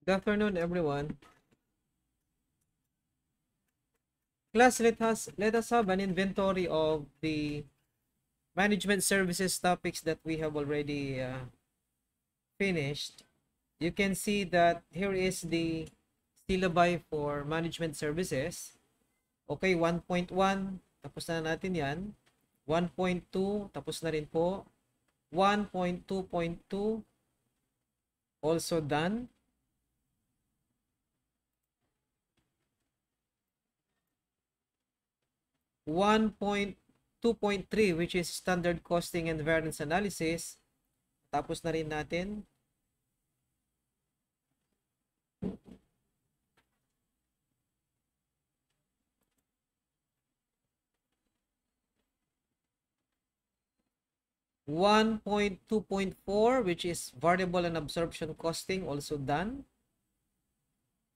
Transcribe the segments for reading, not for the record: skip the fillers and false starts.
Good afternoon, everyone. Class, let us have an inventory of the management services topics that we have already finished. You can see that here is the syllabi for management services. Okay, 1.1, tapos na natin yan. 1.2, tapos na rin po. 1.2.2, also done. 1.2.3, which is standard costing and variance analysis. Tapos na rin natin. One point 2.4, which is variable and absorption costing, also done.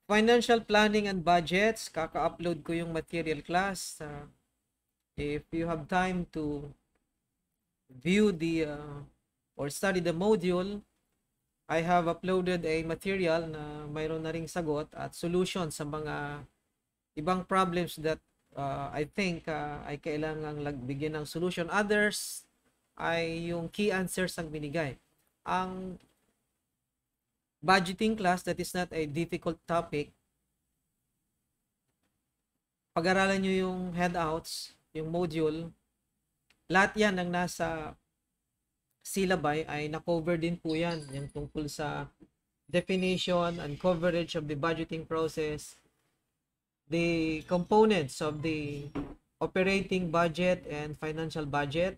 Financial planning and budgets, kaka-upload ko yung material class. If you have time to view the or study the module, I have uploaded a material na mayroon na ring sagot at solution sa mga ibang problems that I think ay kailangang bigyan ng solution. Others ay yung key answers ang binigay. Ang budgeting class, that is not a difficult topic. Pag-aralan nyo yung headouts, yung module, lahat yan ang nasa syllabi ay na-cover din po yan. Yung tungkol sa definition and coverage of the budgeting process, the components of the operating budget and financial budget,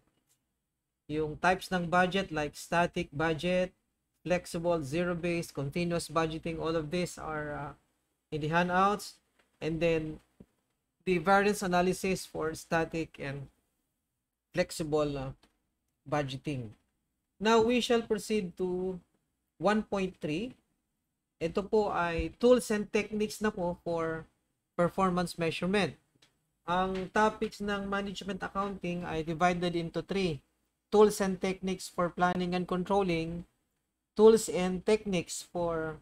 yung types ng budget like static budget, flexible, zero-based, continuous budgeting, all of these are in the handouts. And then the variance analysis for static and flexible budgeting. Now we shall proceed to 1.3. Ito po ay tools and techniques na po for performance measurement. Ang topics ng management accounting ay divided into 3. Tools and techniques for planning and controlling, tools and techniques for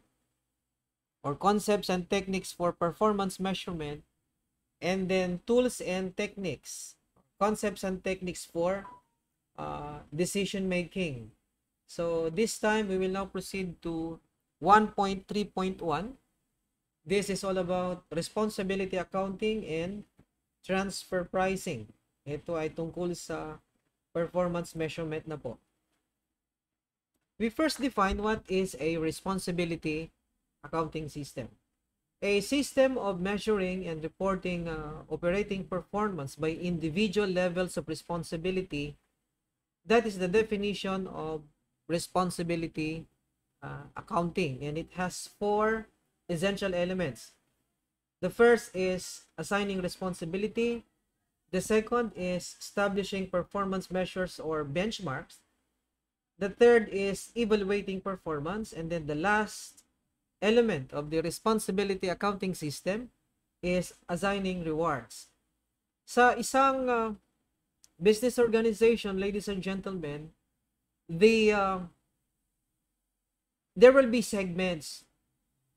or concepts and techniques for performance measurement, and then tools and techniques, concepts and techniques for decision making. So this time we will now proceed to 1.3.1. This is all about responsibility accounting and transfer pricing. Ito ay tungkol sa performance measurement na po. We first define what is a responsibility accounting system. A system of measuring and reporting operating performance by individual levels of responsibility. That is the definition of responsibility accounting, and it has 4 essential elements. The first is assigning responsibility. The second is establishing performance measures or benchmarks. The third is evaluating performance, and then the last element of the responsibility accounting system is assigning rewards. Sa isang business organization, ladies and gentlemen, there will be segments,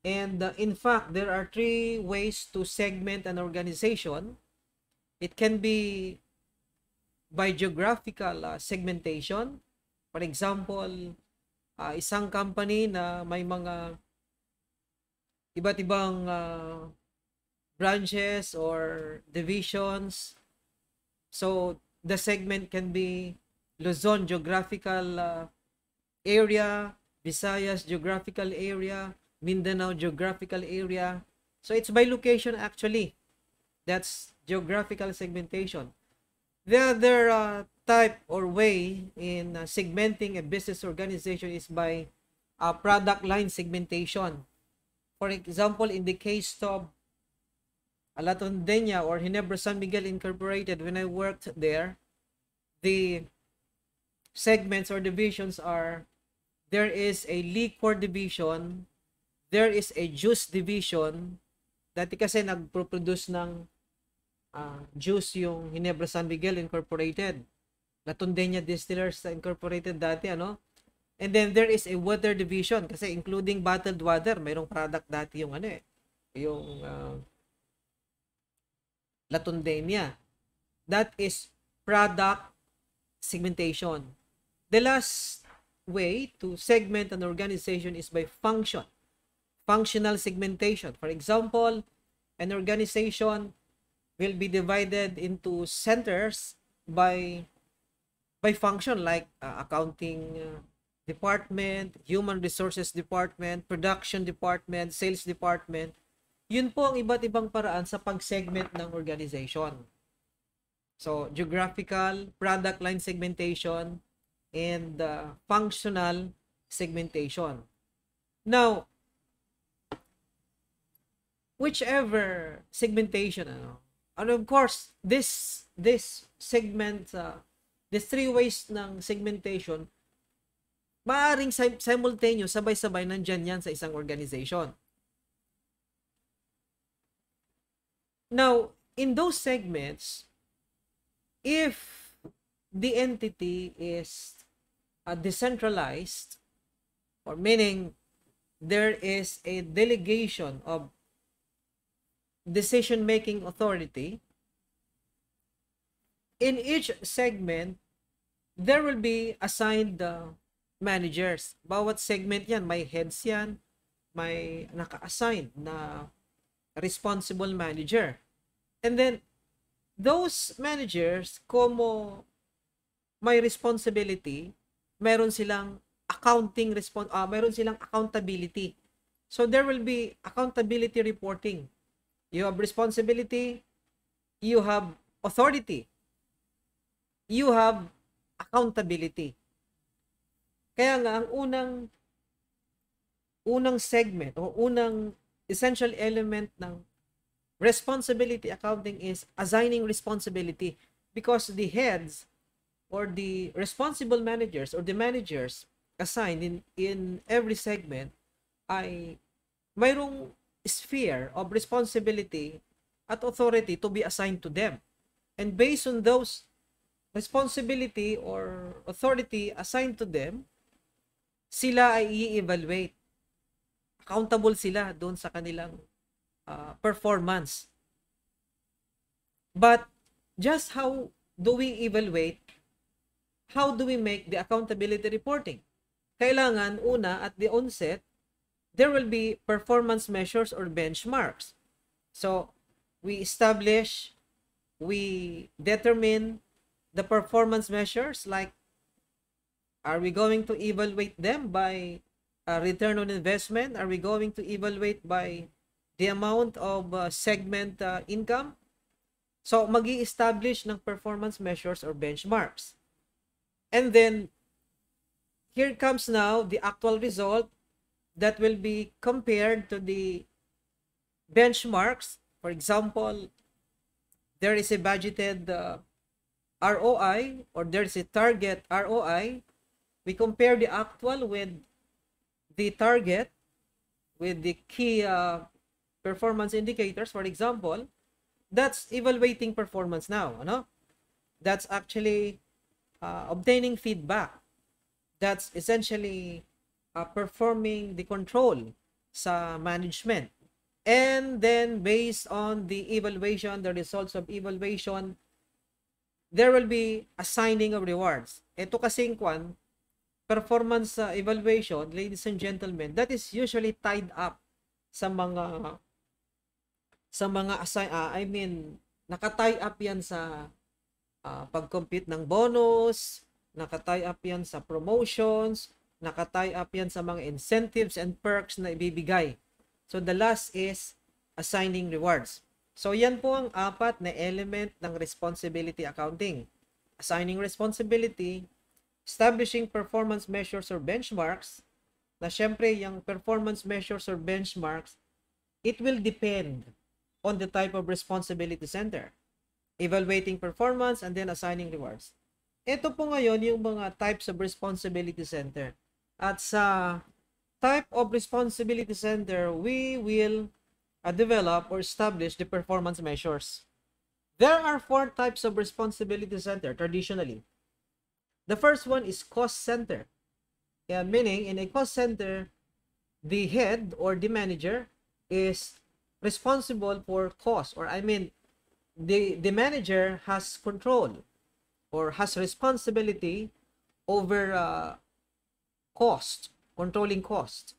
and in fact there are 3 ways to segment an organization. It can be by geographical segmentation. For example, isang company na may mga iba't ibang branches or divisions. So the segment can be Luzon geographical area, Visayas geographical area, Mindanao geographical area. So it's by location actually. That's geographical segmentation. The other type or way in segmenting a business organization is by product line segmentation. For example, in the case of Alatondenya or Ginebra San Miguel Incorporated, when I worked there, the segments or divisions are, there is a liquor division, there is a juice division. Dati kasi nagpo-produce ng juice yung Ginebra San Miguel Incorporated. Latondenya Distillers Incorporated dati, ano? And then there is a water division kasi including bottled water, mayroong product dati yung ano eh, yung Latondenia. That is product segmentation. The last way to segment an organization is by function. Functional segmentation. For example, an organization will be divided into centers by function like accounting department, human resources department, production department, sales department. Yun po ang iba't ibang paraan sa pag-segment ng organization. So, geographical, product line segmentation, and functional segmentation. Now, whichever segmentation, and of course, this segment, these three ways ng segmentation, maaaring simultaneous, sabay-sabay nandyan yan sa isang organization. Now, in those segments, if the entity is decentralized, or meaning there is a delegation of decision-making authority, in each segment, there will be assigned managers. Bawat segment yan, may heads yan, may naka-assign na responsible manager. And then, those managers, como may responsibility, meron silang meron silang accountability. So, there will be accountability reporting. You have responsibility, you have authority, you have accountability. Kaya nga, ang unang segment o unang essential element ng responsibility accounting is assigning responsibility, because the heads or the responsible managers or the managers assigned in every segment ay mayroong sphere of responsibility at authority to be assigned to them. And based on those responsibility or authority assigned to them, sila ay i-evaluate. Accountable sila doon sa kanilang performance. But just how do we evaluate? How do we make the accountability reporting? Kailangan, una, at the onset, there will be performance measures or benchmarks. So, we determine the performance measures, like, are we going to evaluate them by return on investment? Are we going to evaluate by the amount of segment income? So, mag-i-establish ng performance measures or benchmarks. And then, here comes now the actual result that will be compared to the benchmarks. For example, there is a budgeted ROI, or there's a target ROI. We compare the actual with the target, with the key performance indicators. For example, that's evaluating performance now. That's actually obtaining feedback. That's essentially performing the control sa management. And then, based on the evaluation, the results of evaluation, there will be assigning of rewards. Ito kasing performance evaluation, ladies and gentlemen, that is usually tied up sa mga naka-tie up yan sa pag-compute ng bonus, naka-tie up yan sa promotions, naka-tie up yan sa mga incentives and perks na ibibigay. So, the last is assigning rewards. So, yan po ang apat na element ng responsibility accounting. Assigning responsibility, establishing performance measures or benchmarks, na syempre, yung performance measures or benchmarks, it will depend on the type of responsibility center. Evaluating performance and then assigning rewards. Ito po ngayon yung mga types of responsibility center. At sa type of responsibility center, we will develop or establish the performance measures. There are 4 types of responsibility center traditionally. The first one is cost center. Meaning, in a cost center, the head or the manager is responsible for cost, or I mean, the manager has control or has responsibility over cost, controlling cost.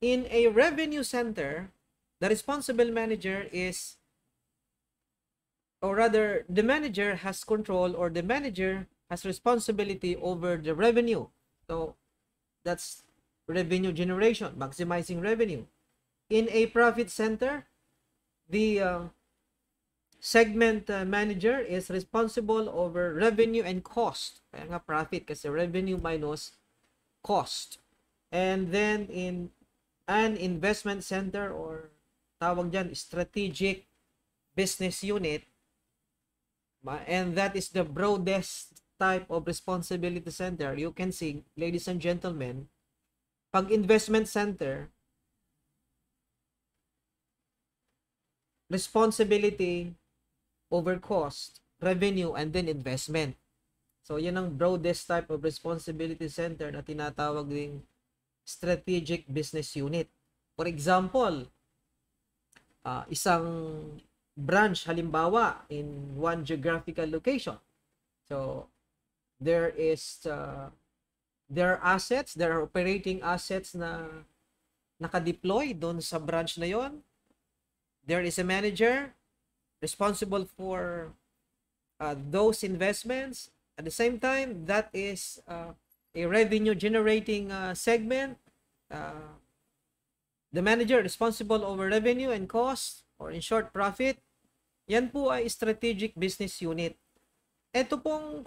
In a revenue center, the responsible manager is, or rather, the manager has control, or the manager has responsibility over the revenue. So that's revenue generation, maximizing revenue. In a profit center, the segment manager is responsible over revenue and cost. Kaya nga profit kasi revenue minus cost. And then in an investment center, or tawag dyan, strategic business unit, and that is the broadest type of responsibility center. You can see, ladies and gentlemen, pag investment center, responsibility over cost, revenue, and then investment. So, yan ang broadest type of responsibility center na tinatawag ding strategic business unit. For example, isang branch, halimbawa, in one geographical location. So, there are assets, there are operating assets na naka-deploy doon sa branch na yon. There is a manager responsible for those investments. At the same time, that is a revenue generating segment. The manager responsible over revenue and cost, or in short, profit. Yan po ay strategic business unit. Ito pong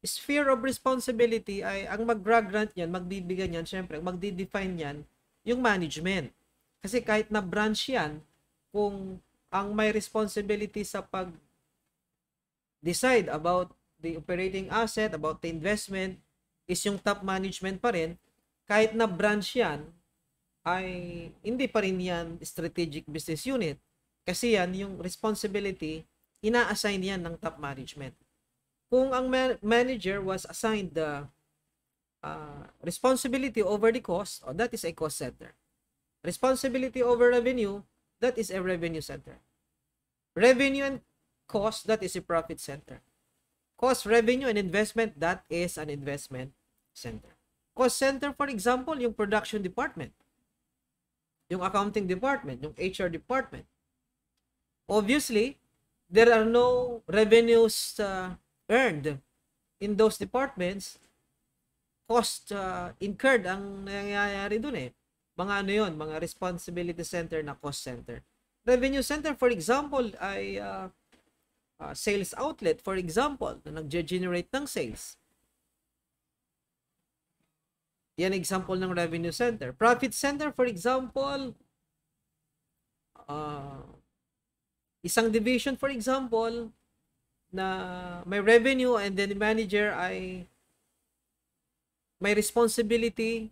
sphere of responsibility ay ang mag-grant yan, magbibigyan yan, syempre, magdi-define yan, yung management. Kasi kahit na branch yan, kung ang may responsibility sa pag-decide about the operating asset, about the investment, is yung top management pa rin, kahit na branch yan, ay hindi pa rin yan strategic business unit. Kasi yan, yung responsibility, ina-assign yan ng top management. Kung ang manager was assigned the responsibility over the cost, that is a cost center. Responsibility over revenue, that is a revenue center. Revenue and cost, that is a profit center. Cost, revenue, and investment, that is an investment center. Cost center, for example, yung production department, yung accounting department, yung HR department. Obviously, there are no revenues earned in those departments. Cost incurred ang nangyayari dun eh. Mga ano yun, mga responsibility center na cost center. Revenue center, for example, ay sales outlet, for example, na nag-generate ng sales. Yan example ng revenue center. Profit center, for example, isang division, for example, na may revenue and then the manager ay may responsibility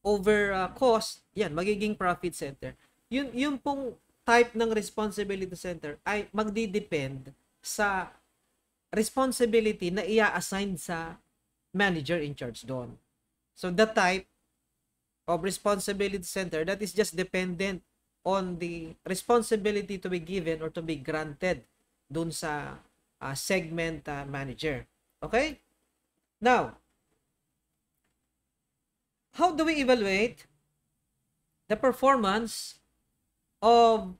over cost, yan, magiging profit center. Yun pong type ng responsibility center ay magdi-depend sa responsibility na i-assign sa manager in charge doon. So, the type of responsibility center, that is just dependent on the responsibility to be given or to be granted dun sa segment manager. Okay? Now, how do we evaluate the performance of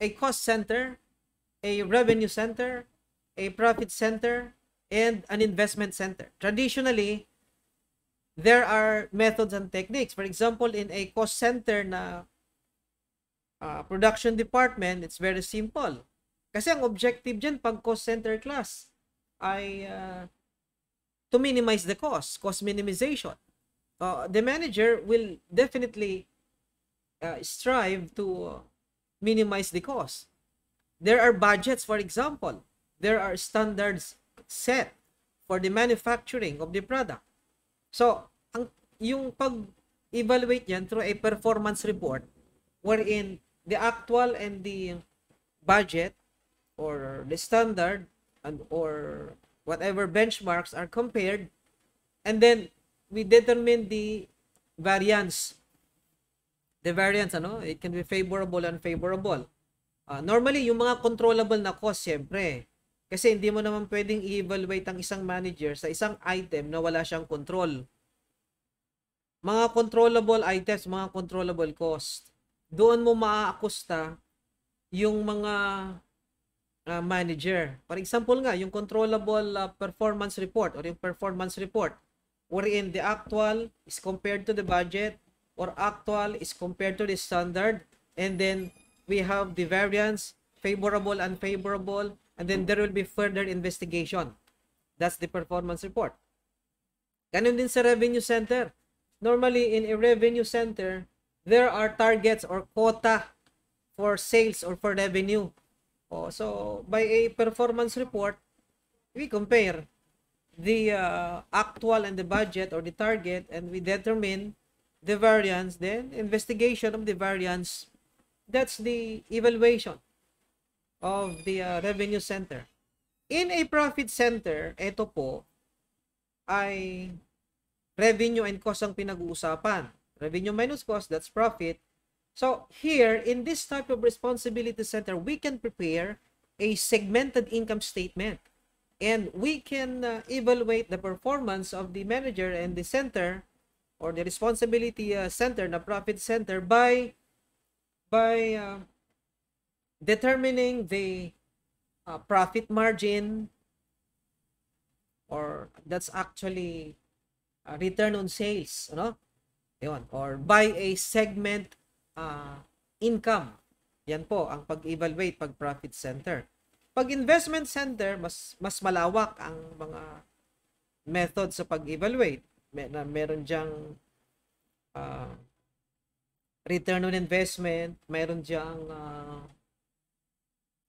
a cost center, a revenue center, a profit center, and an investment center? Traditionally, there are methods and techniques. For example, in a cost center na production department, it's very simple. Kasi ang objective dyan pag cost center class ay to minimize the cost minimization. The manager will definitely strive to minimize the cost. There are budgets, for example. There are standards set for the manufacturing of the product. So, yung pag-evaluate yan through a performance report wherein the actual and the budget or the standard and or whatever benchmarks are compared, and then we determine the variance. The variance, it can be favorable and unfavorable. Normally, yung mga controllable na cost, syempre, kasi hindi mo naman pwedeng i-evaluate ang isang manager sa isang item na wala siyang control. Mga controllable items, mga controllable cost, doon mo maaakusta yung mga manager. For example nga, yung controllable performance report or yung performance report wherein the actual is compared to the budget or actual is compared to the standard, and then we have the variance, favorable, unfavorable, and then there will be further investigation. That's the performance report. Ganun din sa revenue center. Normally, in a revenue center, there are targets or quota for sales or for revenue. So, by a performance report, we compare the actual and the budget or the target, and we determine the variance, then investigation of the variance. That's the evaluation of the revenue center. In a profit center, ito po ay revenue and cost ang pinag-uusapan. Revenue minus cost, that's profit. So here, in this type of responsibility center, we can prepare a segmented income statement. And we can evaluate the performance of the manager and the center or the responsibility center, the profit center, by determining the profit margin, or that's actually return on sales, Yun, or by a segment income. Yan po ang pag-evaluate pag profit center. Pag investment center, mas malawak ang mga method sa pag-evaluate. Meron diyang return on investment, meron diyang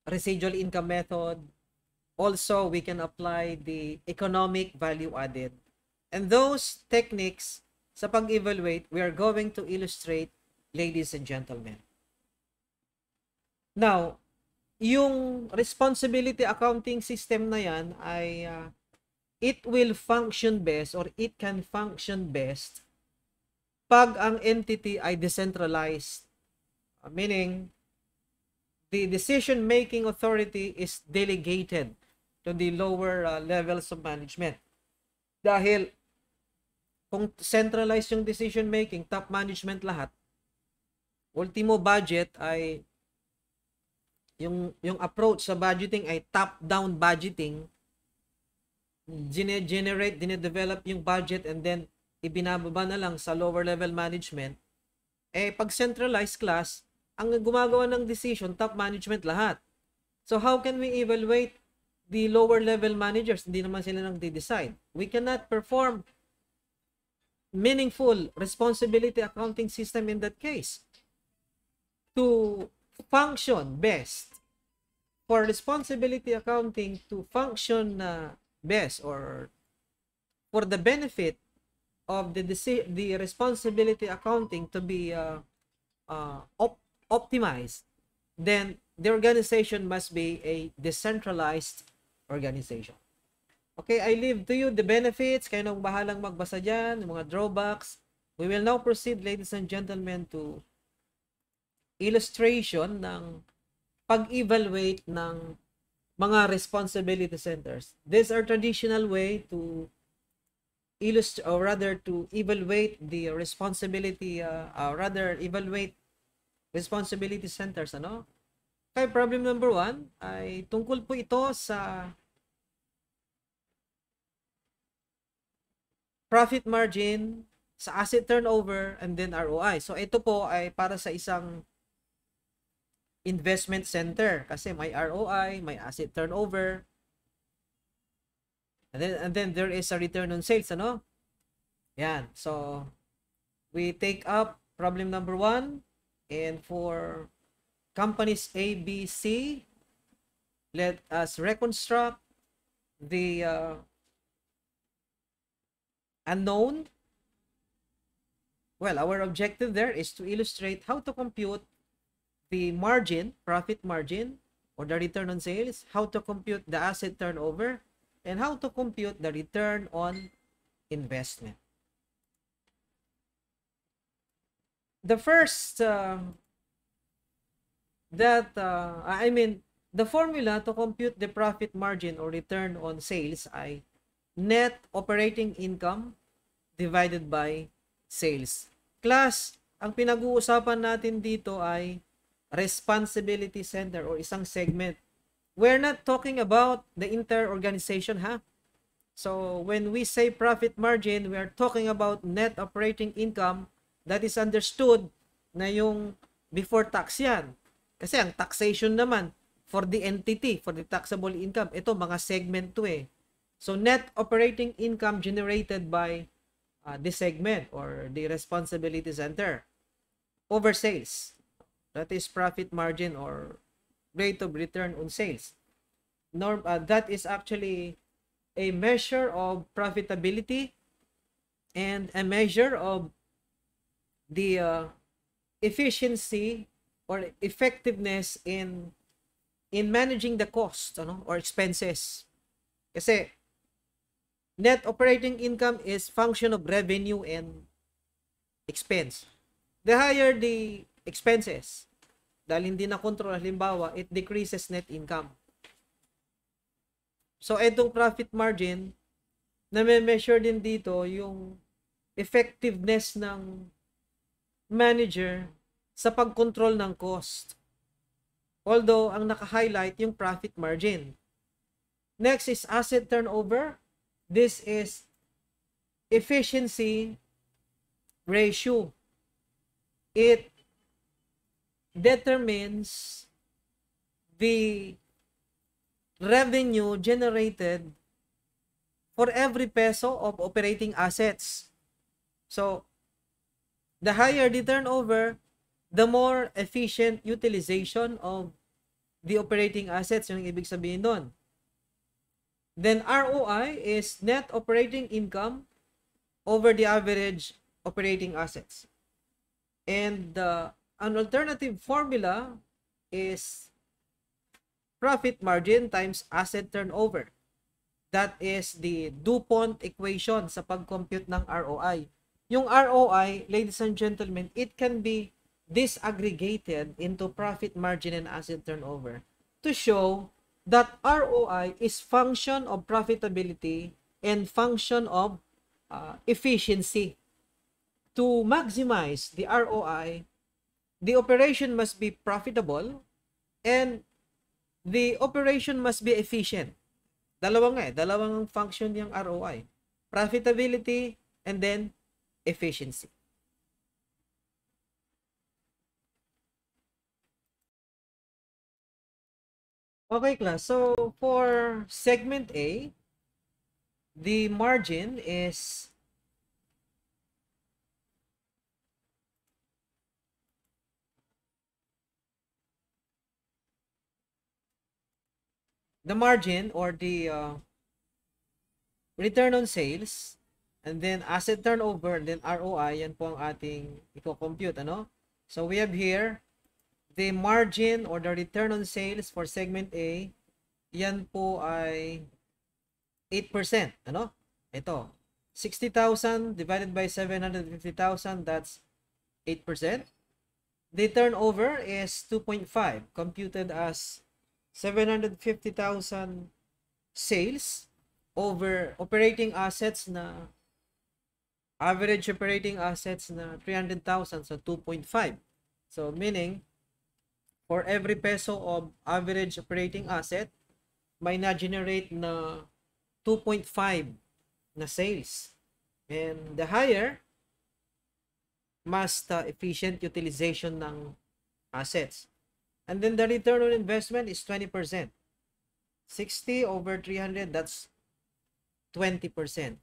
residual income method. Also, we can apply the economic value added. And those techniques sa pag-evaluate, we are going to illustrate, ladies and gentlemen. Now, yung responsibility accounting system na yan ay it will function best or it can function best pag ang entity ay decentralized. Meaning, the decision-making authority is delegated to the lower levels of management. Dahil kung centralized yung decision-making, top management lahat, ultimo budget ay yung approach sa budgeting ay top-down budgeting, dinedevelop yung budget and then ibinababa na lang sa lower level management. Pag centralized class, ang gumagawa ng decision, top management lahat. So how can we evaluate the lower level managers? Hindi naman sila nang decide. We cannot perform meaningful responsibility accounting system in that case. To function best, for responsibility accounting to function best, or for the benefit of the responsibility accounting to be optimized, then the organization must be a decentralized organization. Okay, I leave to you the benefits. Kayo nang bahalang magbasa dyan, yung mga drawbacks. We will now proceed, ladies and gentlemen, to illustration ng pag-evaluate ng mga responsibility centers. These are traditional way to illustrate, or rather to evaluate the responsibility, evaluate responsibility centers, Okay, problem number 1 ay tungkol po ito sa profit margin, sa asset turnover, and then ROI. So ito po ay para sa isang investment center kasi may ROI, may asset turnover, and then there is a return on sales, Yan. So we take up problem number 1, and for companies A, B, C, let us reconstruct the unknown. Well, our objective there is to illustrate how to compute the margin, profit margin, or the return on sales, how to compute the asset turnover, and how to compute the return on investment. the first the formula to compute the profit margin or return on sales ay net operating income divided by sales. Class, ang pinag-uusapan natin dito ay responsibility center or isang segment. We're not talking about the entire organization, ha? So, when we say profit margin, we are talking about net operating income that is understood na yung before tax yan. Kasi ang taxation naman for the entity, for the taxable income, ito mga segment to eh. So, net operating income generated by the segment or the responsibility center over sales. That is profit margin or rate of return on sales. That is actually a measure of profitability and a measure of the efficiency or effectiveness in managing the cost or expenses. Kasi net operating income is function of revenue and expense. The higher the expenses, dahil hindi na control, halimbawa, it decreases net income. So, itong profit margin, na may measure din dito yung effectiveness ng manager sa pag-control ng cost. Although, ang naka-highlight yung profit margin. Next is asset turnover. This is efficiency ratio. It determines the revenue generated for every peso of operating assets. So, the higher the turnover, the more efficient utilization of the operating assets, yung ibig sabihin doon. Then, ROI is net operating income over the average operating assets. And an alternative formula is profit margin times asset turnover. That is the DuPont equation sa pag-compute ng ROI. Yung ROI, ladies and gentlemen, it can be disaggregated into profit margin and asset turnover to show that ROI is function of profitability and function of efficiency. To maximize the ROI, the operation must be profitable and the operation must be efficient. Dalawang function yung ROI. Profitability and then efficiency. Okay, class. So, for segment A, the margin is the margin or the return on sales, and then asset turnover, and then ROI, yan po ang ating i-compute, ano? So, we have here the margin or the return on sales for segment A, yan po ay 8%, ano? Ito, 60,000 divided by 750,000, that's 8%. The turnover is 2.5, computed as 750,000 sales over operating assets na average operating assets na 300,000, so 2.5. So meaning for every peso of average operating asset, may na-generate na 2.5 na sales. And the higher, mas efficient utilization ng assets. And then the return on investment is 20%. 60 over 300, that's 20%.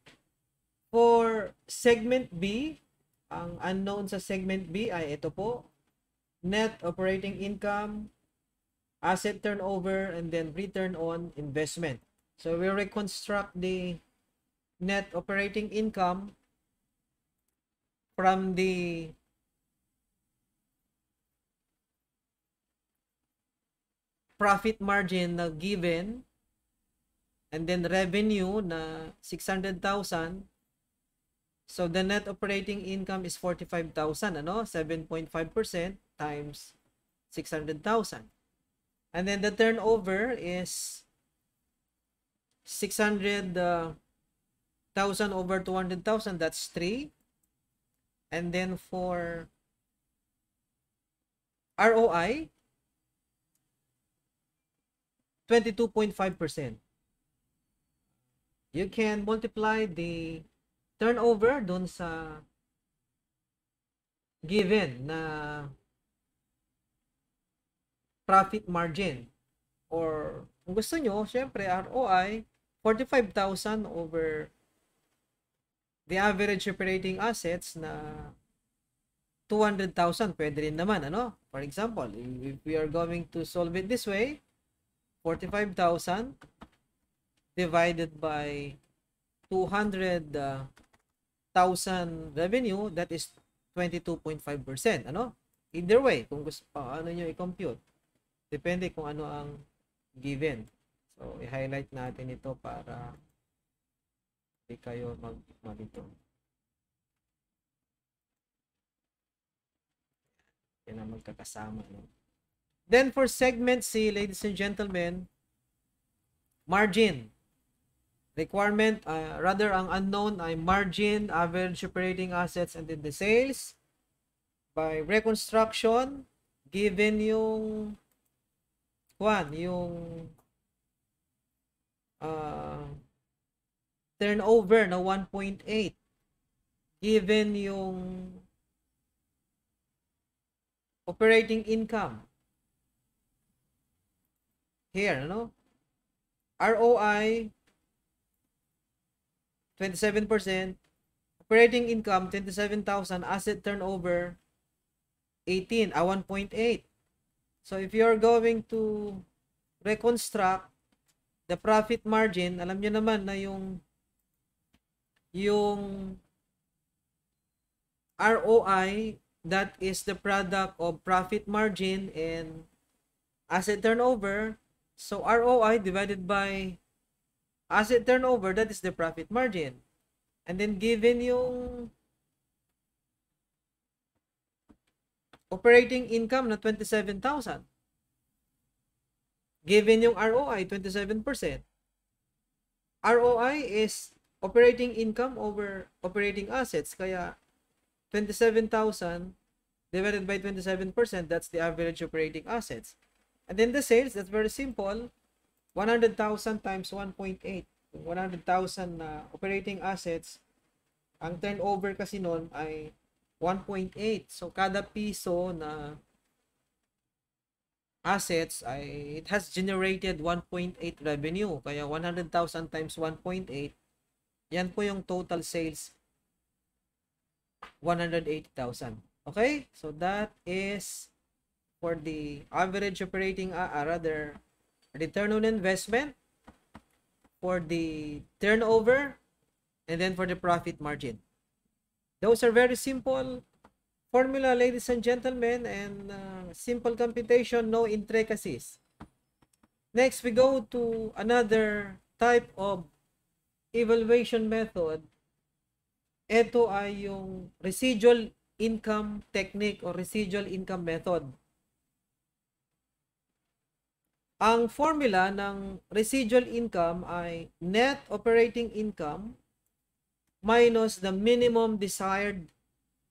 For segment B, ang unknown sa segment B ay ito po, net operating income, asset turnover, and then return on investment. So we reconstruct the net operating income from the profit margin na given, and then revenue na 600,000. So the net operating income is 45,000, ano? 7.5% times 600,000. And then the turnover is 600,000 over 200,000, that's 3. And then for ROI, 22.5%. You can multiply the turnover dun sa given na profit margin. Or kung gusto nyo, syempre ROI, 45,000 over the average operating assets na 200,000. Pwede rin naman, ano? For example, if we are going to solve it this way, 45,000 divided by 200,000 revenue, that is 22.5%, ano? Either way, kung gusto ano nyo i-compute, depende kung ano ang given. So i-highlight natin ito para hindi kayo magito. Yan ang magkakasama, no? Then for segment C, ladies and gentlemen, margin. Requirement, rather ang unknown ay margin, average operating assets, and then the sales. By reconstruction, given yung turnover na 1.8, given yung operating income here, no? ROI 27%, operating income 27,000, asset turnover 1.8. So if you're going to reconstruct the profit margin, alam niyo naman na yung ROI, that is the product of profit margin and asset turnover. So ROI divided by asset turnover, that is the profit margin. And then given yung operating income na 27,000, given yung ROI 27%, ROI is operating income over operating assets, kaya 27,000 divided by 27%, that's the average operating assets. And then the sales, that's very simple, 100,000 times 1.8. 100,000 na operating assets, ang turnover kasi nun ay 1.8. So kada piso na assets ay it has generated 1.8 revenue. Kaya 100,000 times 1.8, yan po yung total sales, 180,000. Okay? So that is for the average operating, return on investment, for the turnover, and then for the profit margin. Those are very simple formula, ladies and gentlemen, and simple computation, no intricacies. Next, we go to another type of evaluation method. Ito ay yung residual income technique or residual income method. Ang formula ng residual income ay net operating income minus the minimum desired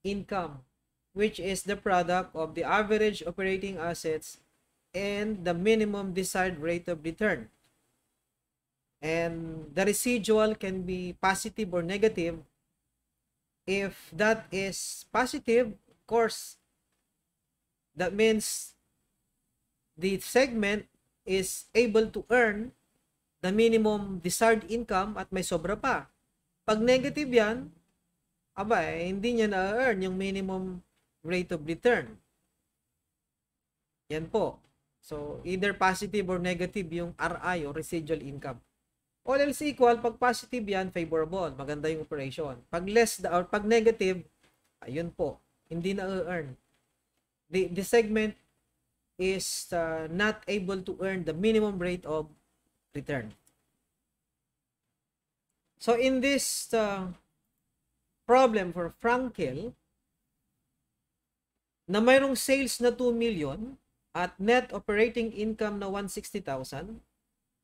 income, which is the product of the average operating assets and the minimum desired rate of return. And the residual can be positive or negative. If that is positive, of course, that means the segment is able to earn the minimum desired income at may sobra pa. Pag negative yan, hindi niya na-earn yung minimum rate of return. Yan po. So, either positive or negative yung RI or residual income. All else equal, pag positive yan, favorable. Maganda yung operation. Pag less or pag negative, ayun po, hindi na-earn. The segment is not able to earn the minimum rate of return. So in this problem for Frankel na mayroong sales na 2 million at net operating income na 160,000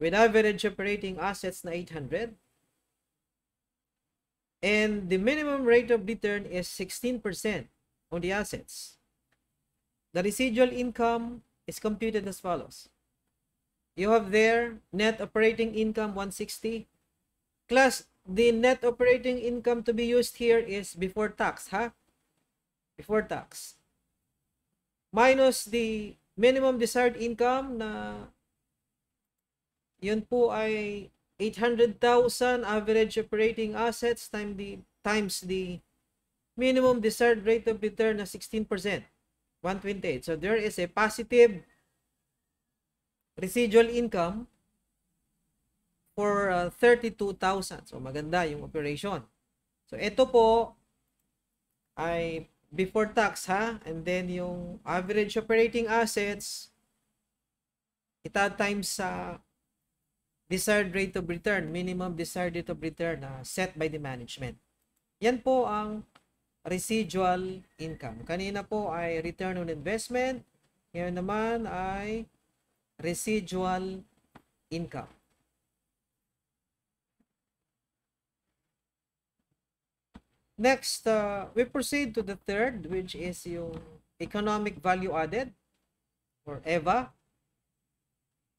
with average operating assets na 800 and the minimum rate of return is 16% on the assets. The residual income is computed as follows. You have there net operating income 160 plus the net operating income to be used here is before tax, before tax, minus the minimum desired income na yun po ay 800,000 average operating assets times the minimum desired rate of return na 16%, 128. So there is a positive residual income for 32,000. So maganda yung operation. So ito po ay before tax, and then yung average operating assets times sa desired rate of return, minimum desired rate of return set by the management. Yan po ang residual income. Kanina po ay return on investment, ngayon naman ay residual income. Next, we proceed to the third, which is yung economic value added or EVA.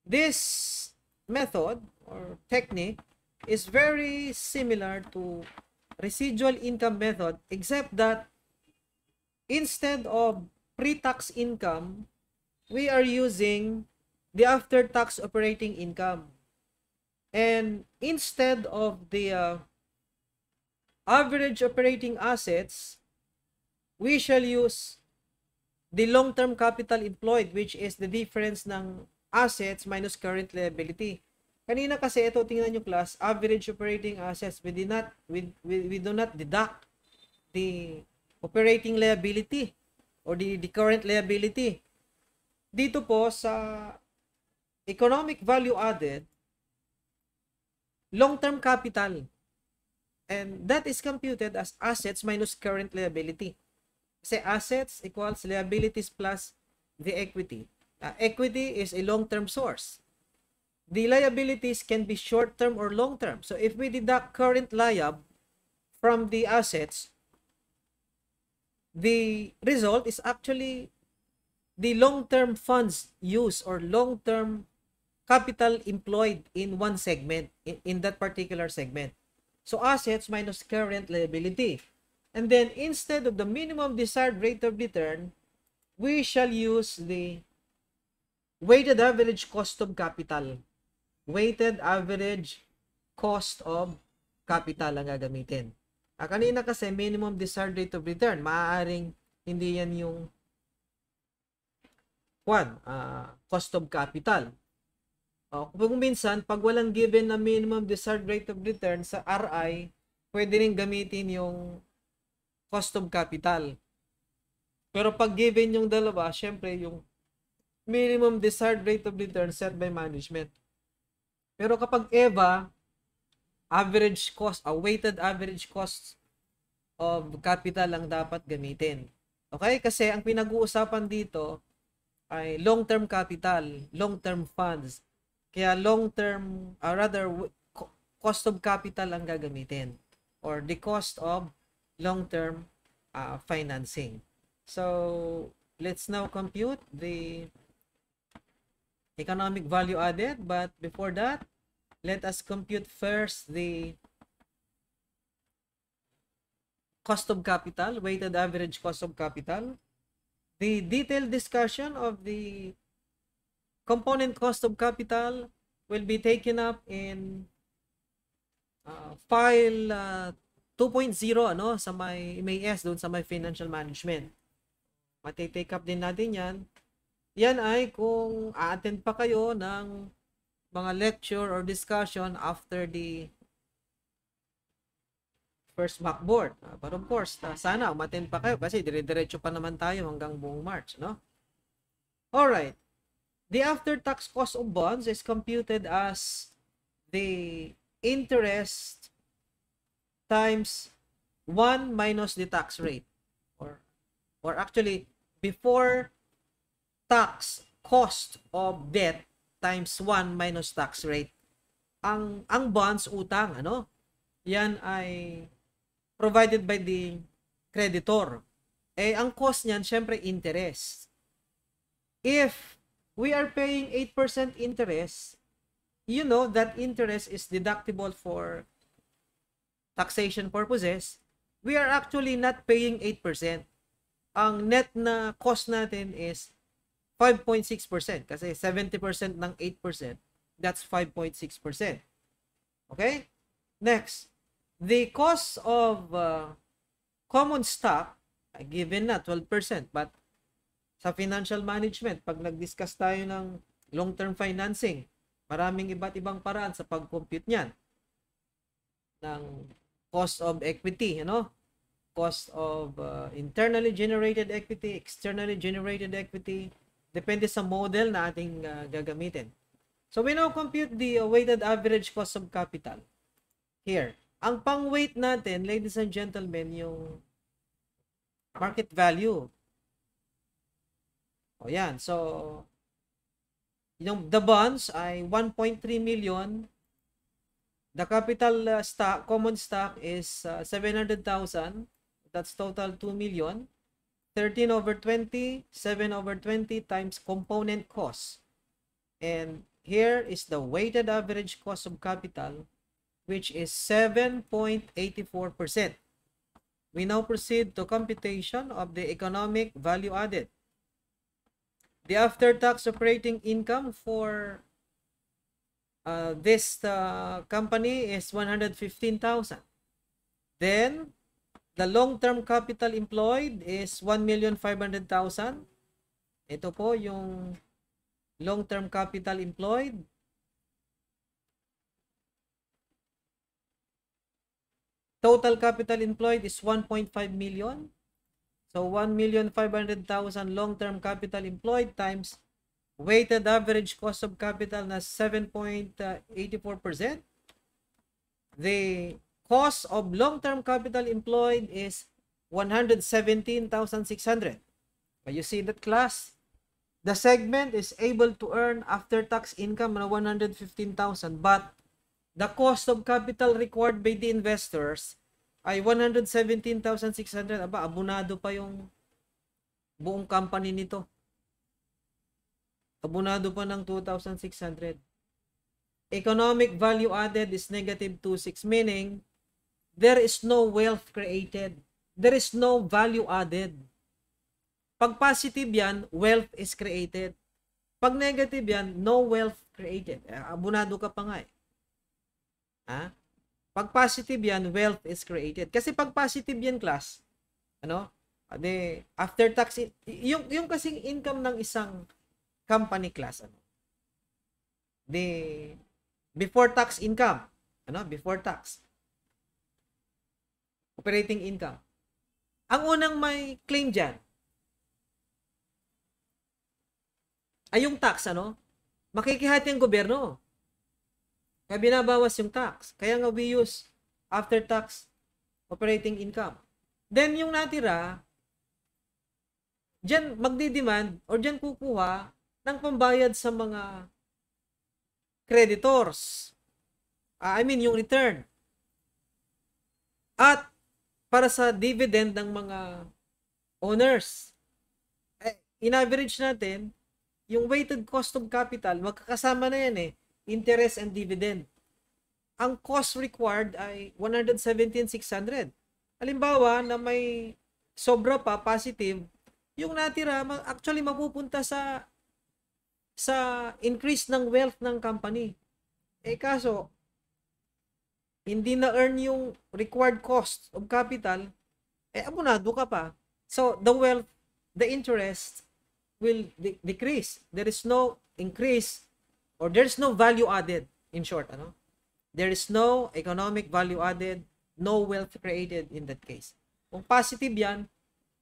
This method or technique is very similar to residual income method, except that instead of pre-tax income, we are using the after-tax operating income. And instead of the average operating assets, we shall use the long-term capital employed, which is the difference ng assets minus current liability. Kanina kasi ito, tingnan nyo class, average operating assets, we do not deduct the operating liability or the current liability. Dito po sa economic value added, long-term capital, and that is computed as assets minus current liability. Kasi assets equals liabilities plus the equity. Equity is a long-term source. The liabilities can be short-term or long-term. So if we deduct current liab from the assets, the result is actually the long-term funds used or long-term capital employed in one segment, in that particular segment. So assets minus current liability. And then instead of the minimum desired rate of return, we shall use the weighted average cost of capital. Weighted average cost of capital ang gagamitin. Kanina kasi minimum desired rate of return, maaaring hindi yan yung cost of capital. Kung minsan, pag walang given na minimum desired rate of return sa RI, pwede rin gamitin yung cost of capital. Pero pag given yung dalawa, syempre yung minimum desired rate of return set by management. Pero kapag EVA, average cost, weighted average cost of capital lang dapat gamitin. Okay? Kasi ang pinag-uusapan dito ay long-term capital, long-term funds. Kaya long-term, cost of capital ang gagamitin or the cost of long-term financing. So, let's now compute the economic value added. But before that, let us compute first the cost of capital, weighted average cost of capital. The detailed discussion of the component cost of capital will be taken up in file 2.0 sa may MAS doon sa may financial management. Matitake up din natin yan. Yan ay kung a-attend pa kayo ng mga lecture or discussion after the first backboard. But of course, sana umattend pa kayo kasi dire-diretso pa naman tayo hanggang buong March, no? Alright. The after-tax cost of bonds is computed as the interest times 1 minus the tax rate. Or actually, before tax cost of debt times 1 minus tax rate. Ang bonds, utang, ano? Yan ay provided by the creditor. Ang cost niyan, syempre, interest. If we are paying 8% interest, you know that interest is deductible for taxation purposes. We are actually not paying 8%. Ang net na cost natin is 5.6% kasi 70% ng 8%, that's 5.6%. Okay? Next, the cost of common stock, given na 12%, but sa financial management, pag nag-discuss tayo ng long-term financing, maraming iba't ibang paraan sa pag-compute niyan ng cost of equity, cost of internally generated equity, externally generated equity, depende sa model na ating gagamitin. So we now compute the weighted average cost of capital. Here, ang pang-weight natin, ladies and gentlemen, yung market value. O yan, so yung the bonds ay 1.3 million. The capital stock, common stock is 700,000. That's total 2 million. 13 over 20, 7 over 20 times component cost. And here is the weighted average cost of capital, which is 7.84%. We now proceed to computation of the economic value added. The after-tax operating income for this company is 115,000. Then, the long-term capital employed is 1,500,000. Ito po yung long-term capital employed. Total capital employed is 1.5 million. So, 1,500,000 long-term capital employed times weighted average cost of capital na 7.84%. The cost of long-term capital employed is 117,600. But you see that, class? The segment is able to earn after-tax income na 115,000, but the cost of capital required by the investors ay 117,600. Aba, abunado pa yung buong company nito. Abunado pa ng 2,600. Economic value added is negative 26, meaning there is no wealth created. There is no value added. Pag positive yan, wealth is created. Pag negative yan, no wealth created. Abunado ka pa nga eh. Ha? Pag positive yan, wealth is created. Kasi pag positive yan, class, after tax, yung kasing income ng isang company, class, before tax income, before tax, operating income. Ang unang may claim dyan ay yung tax, makikihati ang gobyerno. Kaya binabawas yung tax. Kaya nga we use after tax operating income. Then yung natira, dyan magdi-demand or dyan kukuha ng pambayad sa mga creditors. Yung return. At para sa dividend ng mga owners. In-average natin, yung weighted cost of capital, magkakasama na yan interest and dividend. Ang cost required ay 117,600. Halimbawa na may sobra pa, positive, yung natira, actually mapupunta sa increase ng wealth ng company. Kaso, hindi na earn yung required cost of capital, abunado ka pa. So, the wealth, the interest will decrease. There is no increase or there is no value added, in short. There is no economic value added, no wealth created in that case. Kung positive yan,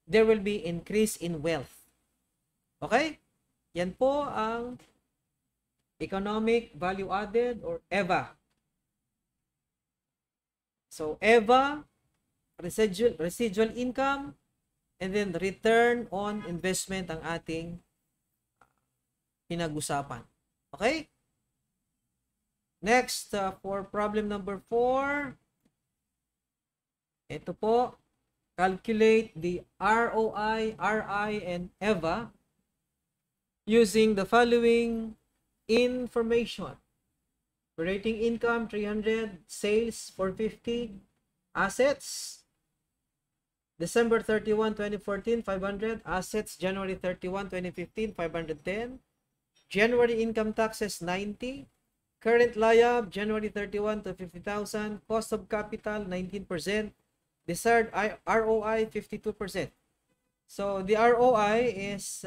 there will be increase in wealth. Okay? Yan po ang economic value added or EVA. So, EVA residual income, and then return on investment ang ating pinag-usapan. Okay? Next, for problem number 4, ito po, calculate the ROI, RI, and EVA using the following information. Operating income, 300. Sales, 450. Assets, December 31, 2014, 500. Assets, January 31, 2015, 510. January income taxes, 90. Current liab, January 31 to 50,000. Cost of capital, 19%. Desired ROI, 52%. So, the ROI is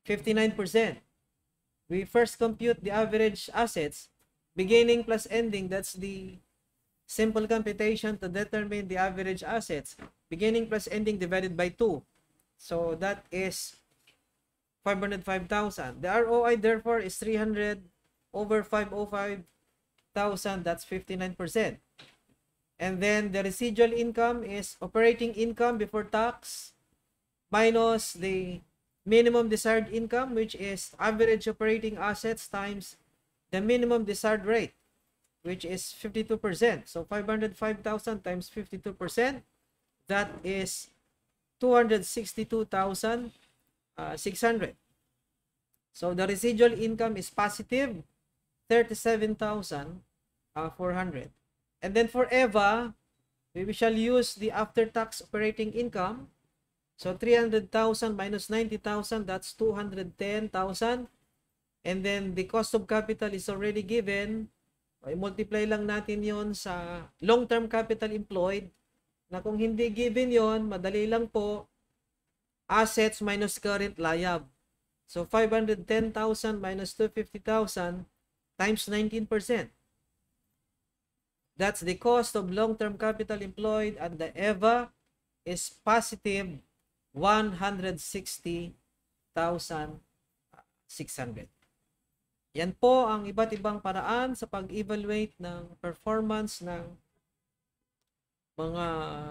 59%. We first compute the average assets, beginning plus ending. That's the simple computation to determine the average assets. Beginning plus ending divided by 2. So, that is 505,000. The ROI, therefore, is 300 over 505,000. That's 59%. And then the residual income is operating income before tax minus the minimum desired income, which is average operating assets times the minimum desired rate, which is 52%. So 505,000 times 52%, that is 262,600. So the residual income is positive 37,400. And then for EVA, we shall use the after-tax operating income. So 300,000 minus 90,000, that's 210,000. And then the cost of capital is already given. I-multiply lang natin yon sa long-term capital employed, na kung hindi given yon, madali lang po, assets minus current liab. So 510,000 minus 250,000 times 19%. That's the cost of long-term capital employed, and the EVA is positive 160,600. Yan po ang iba't ibang paraan sa pag-evaluate ng performance ng mga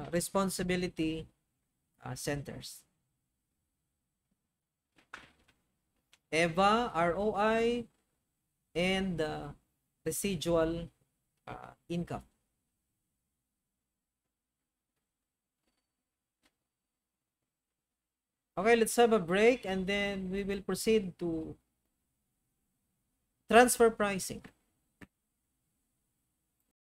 responsibility centers. EVA, ROI, and residual income. Okay, let's have a break and then we will proceed to transfer pricing.